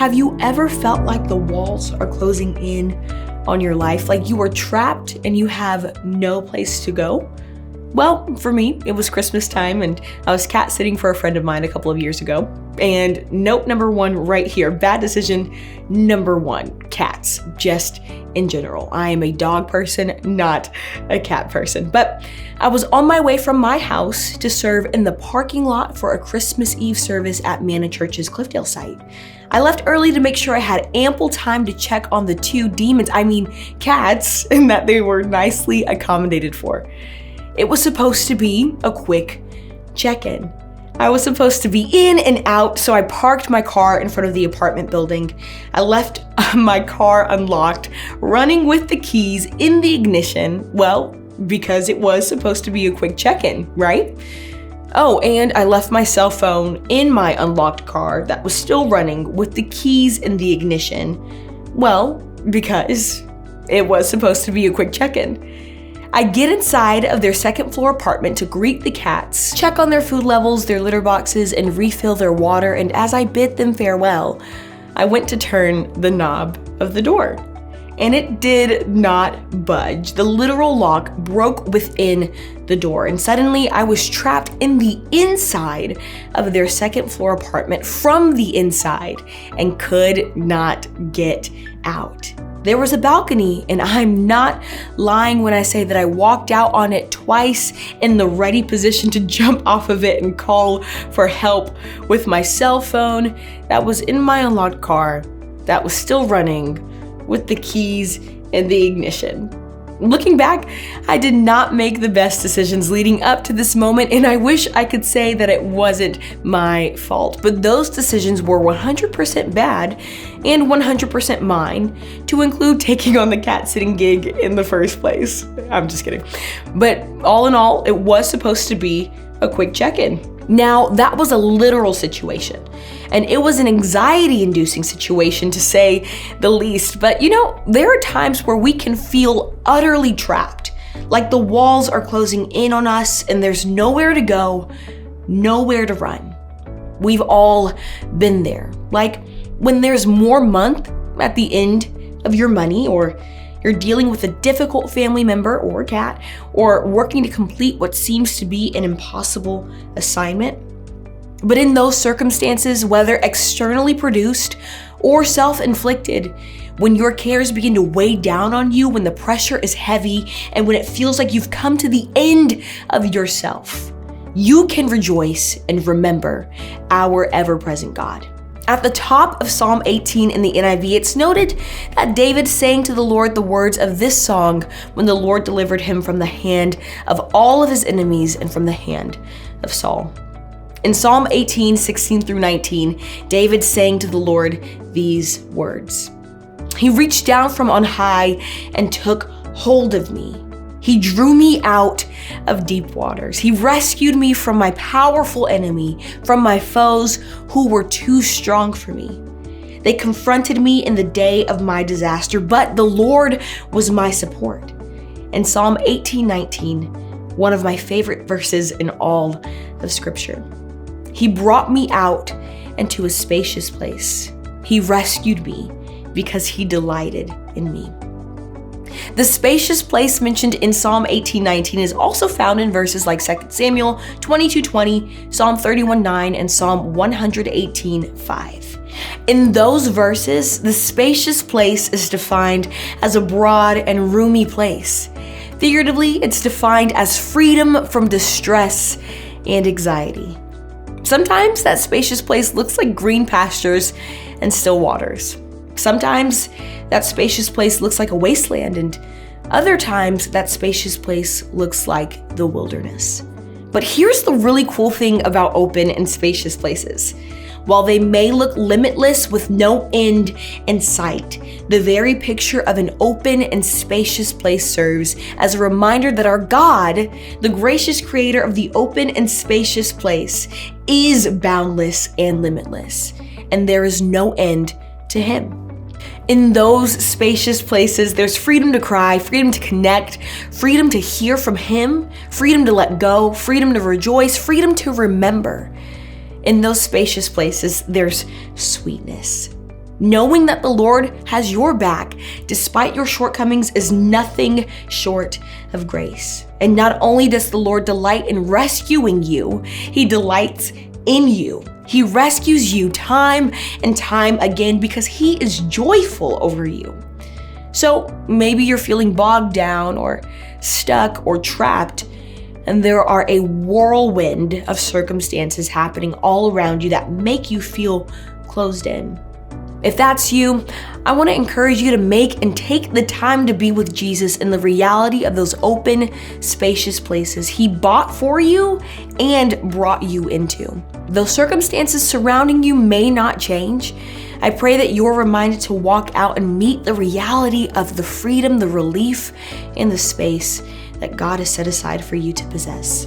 Have you ever felt like the walls are closing in on your life, like you are trapped and you have no place to go? Well, for me, it was Christmas time and I was cat sitting for a friend of mine a couple of years ago. And note number one right here, bad decision number one, cats, just in general. I am a dog person, not a cat person. But I was on my way from my house to serve in the parking lot for a Christmas Eve service at Manna Church's Cliffdale site. I left early to make sure I had ample time to check on the two cats, and that they were nicely accommodated for. It was supposed to be a quick check-in. I was supposed to be in and out, so I parked my car in front of the apartment building. I left my car unlocked, running with the keys in the ignition, well, because it was supposed to be a quick check-in, right? Oh, and I left my cell phone in my unlocked car that was still running with the keys in the ignition, well, because it was supposed to be a quick check-in. I get inside of their second floor apartment to greet the cats, check on their food levels, their litter boxes, and refill their water, and as I bid them farewell, I went to turn the knob of the door. And it did not budge. The literal lock broke within the door, and suddenly I was trapped in the inside of their second floor apartment from the inside and could not get out. There was a balcony, and I'm not lying when I say that I walked out on it twice in the ready position to jump off of it and call for help with my cell phone that was in my unlocked car that was still running with the keys in the ignition. Looking back, I did not make the best decisions leading up to this moment, and I wish I could say that it wasn't my fault, but those decisions were 100% bad and 100% mine, to include taking on the cat sitting gig in the first place. I'm just kidding. But all in all, it was supposed to be a quick check-in. Now, that was a literal situation, and it was an anxiety-inducing situation to say the least. But there are times where we can feel utterly trapped, like the walls are closing in on us and there's nowhere to go, nowhere to run. We've all been there. Like when there's more month at the end of your money, or you're dealing with a difficult family member or cat, or working to complete what seems to be an impossible assignment. But in those circumstances, whether externally produced or self-inflicted, when your cares begin to weigh down on you, when the pressure is heavy, and when it feels like you've come to the end of yourself, you can rejoice and remember our ever-present God. At the top of Psalm 18 in the NIV, it's noted that David sang to the Lord the words of this song when the Lord delivered him from the hand of all of his enemies and from the hand of Saul. In Psalm 18, 16 through 19, David sang to the Lord these words. He reached down from on high and took hold of me. He drew me out of deep waters. He rescued me from my powerful enemy, from my foes who were too strong for me. They confronted me in the day of my disaster, but the Lord was my support. In Psalm 18:19, one of my favorite verses in all of Scripture. He brought me out into a spacious place. He rescued me because he delighted in me. The spacious place mentioned in Psalm 18:19 is also found in verses like 2 Samuel 22:20, Psalm 31:9, and Psalm 118:5. In those verses, the spacious place is defined as a broad and roomy place. Figuratively, it's defined as freedom from distress and anxiety. Sometimes that spacious place looks like green pastures and still waters. Sometimes that spacious place looks like a wasteland, and other times that spacious place looks like the wilderness. But here's the really cool thing about open and spacious places. While they may look limitless with no end in sight, the very picture of an open and spacious place serves as a reminder that our God, the gracious creator of the open and spacious place, is boundless and limitless, and there is no end to him. In those spacious places, there's freedom to cry, freedom to connect, freedom to hear from him, freedom to let go, freedom to rejoice, freedom to remember. In those spacious places, there's sweetness. Knowing that the Lord has your back despite your shortcomings is nothing short of grace. And not only does the Lord delight in rescuing you, He delights in you. He rescues you time and time again because He is joyful over you. So maybe you're feeling bogged down or stuck or trapped, and there are a whirlwind of circumstances happening all around you that make you feel closed in. If that's you, I want to encourage you to make and take the time to be with Jesus in the reality of those open, spacious places He bought for you and brought you into. Though circumstances surrounding you may not change, I pray that you're reminded to walk out and meet the reality of the freedom, the relief, and the space that God has set aside for you to possess.